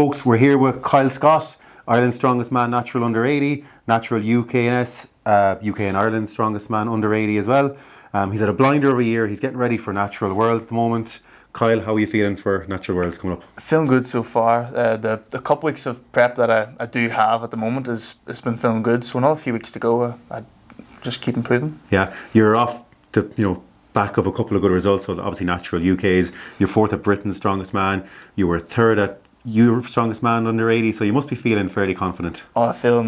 folks, we're here with Kyle Scott, Ireland's strongest man, natural under 80, natural UKNS, UK and Ireland's strongest man under 80 as well. He's had a blinder of a year. He's getting ready for Natural Worlds at the moment. Kyle, how are you feeling for Natural Worlds coming up? Feeling good so far. The couple weeks of prep that I do have at the moment it's been feeling good. So another few weeks to go. I just keep improving. Yeah, you're off to back of a couple of good results. So obviously Natural UK's. You're fourth at Britain's strongest man. You were third at Europe's strongest man under 80. So you must be feeling fairly confident. Oh, I feel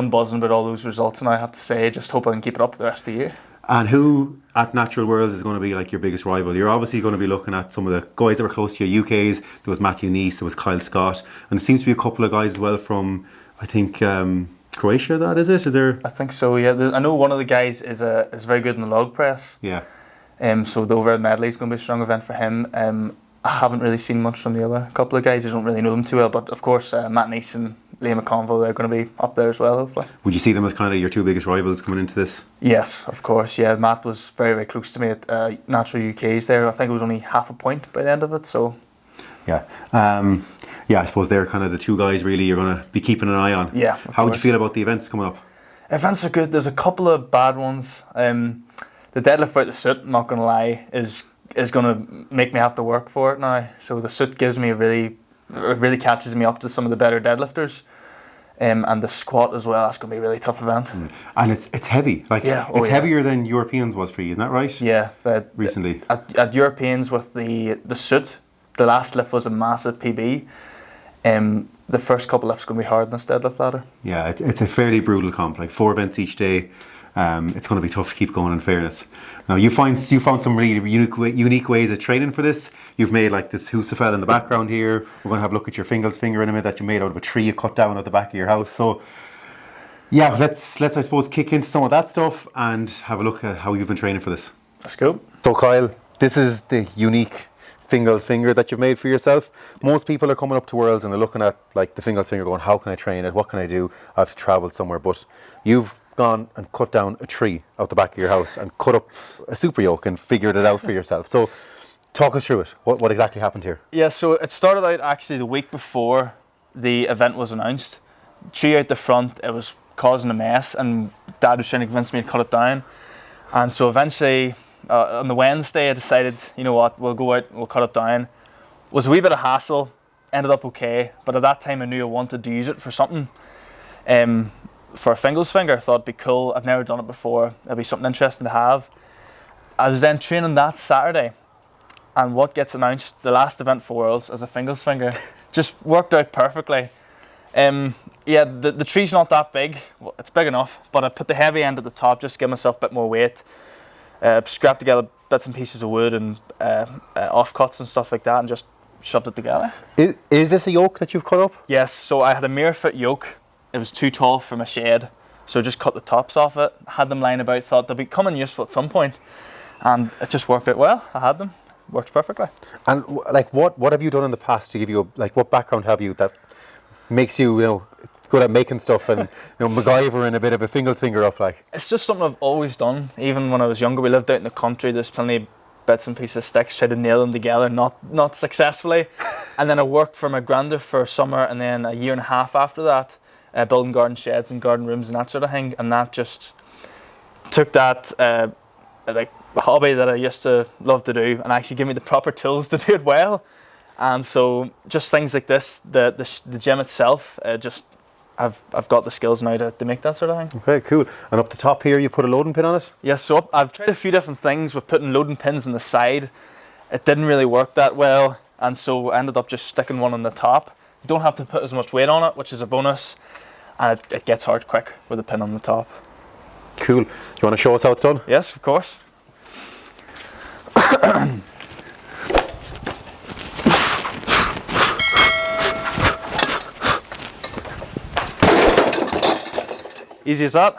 buzzing about all those results, and I have to say, just hope I can keep it up the rest of the year. And who at Natural Worlds is going to be like your biggest rival? You're obviously going to be looking at some of the guys that were close to you. UK's, there was Matthew there was Kyle Scott, and there seems to be a couple of guys as well from, I think, Croatia. That is it? Is there? I think so. Yeah, I know one of the guys is very good in the log press. Yeah. So the overhead medley is going to be a strong event for him. I haven't really seen much from the other couple of guys. I don't really know them too well, but of course Matt and Liam McConville, they're going to be up there as well, hopefully. Would you see them as kind of your two biggest rivals coming into this? Yes, of course. Yeah, Matt was very, very close to me at Natural UK's there. I think it was only half a point by the end of it. So. Yeah. I suppose they're kind of the two guys really you're going to be keeping an eye on. Yeah. How would you feel about the events coming up? Events are good. There's a couple of bad ones. The deadlift without the suit, not going to lie, is going to make me have to work for it now. So the suit gives me really catches me up to some of the better deadlifters. And the squat as well, that's going to be a really tough event. And it's heavy. It's heavier than Europeans was for you, isn't that right? Yeah. Recently. At Europeans with the suit, the last lift was a massive PB. The first couple lifts going to be hard in this deadlift ladder. Yeah, it's a fairly brutal comp, like 4 events each day. It's going to be tough to keep going, in fairness. Now you found some really unique ways of training for this. You've made like this Husafel in the background here. We're going to have a look at your Fingal's finger in a minute that you made out of a tree you cut down at the back of your house. So yeah, let's I suppose kick into some of that stuff and have a look at how you've been training for this. Let's go. So Kyle, this is the unique Fingal's finger that you've made for yourself. Most people are coming up to Worlds and they're looking at like the Fingal's finger going, how can I train it? What can I do? I've travelled somewhere, but you've gone and cut down a tree out the back of your house and cut up a super yoke and figured it out for yourself. So talk us through it. What exactly happened here? Yeah, so it started out actually the week before the event was announced. Tree out the front, it was causing a mess, and Dad was trying to convince me to cut it down. And so eventually on the Wednesday I decided, you know what, we'll go out, we'll cut it down. It was a wee bit of hassle, ended up okay, but at that time I knew I wanted to use it for something. For a Fingal's finger, I thought it'd be cool. I've never done it before. It'd be something interesting to have. I was then training that Saturday, and what gets announced, the last event for Worlds, as a Fingal's finger, just worked out perfectly. The tree's not that big. Well, it's big enough, but I put the heavy end at the top just to give myself a bit more weight. Scrapped together bits and pieces of wood and offcuts and stuff like that, and just shoved it together. Is this a yoke that you've cut up? Yes. So I had a mirror fit yoke. It was too tall for my shed, so I just cut the tops off it, had them lying about, thought they'll be coming useful at some point, and it just worked out well. I had them, worked perfectly. And like, what have you done in the past to give you what background have you that makes you good at making stuff and MacGyver and a bit of a Fingal's finger up like? It's just something I've always done. Even when I was younger, we lived out in the country. There's plenty of bits and pieces of sticks, tried to nail them together, not successfully. And then I worked for my granda for a summer, and then a year and a half after that. Building garden sheds and garden rooms and that sort of thing, and that just took that hobby that I used to love to do and actually give me the proper tools to do it well. And so just things like this, the gym itself, I've got the skills now to make that sort of thing. Okay, cool. And up the top here, you put a loading pin on it? Yes, so I've tried a few different things with putting loading pins on the side. It didn't really work that well, and so I ended up just sticking one on the top. You don't have to put as much weight on it, which is a bonus. And it gets hard quick with a pin on the top. Cool. Do you want to show us how it's done? Yes, of course. Easy as that.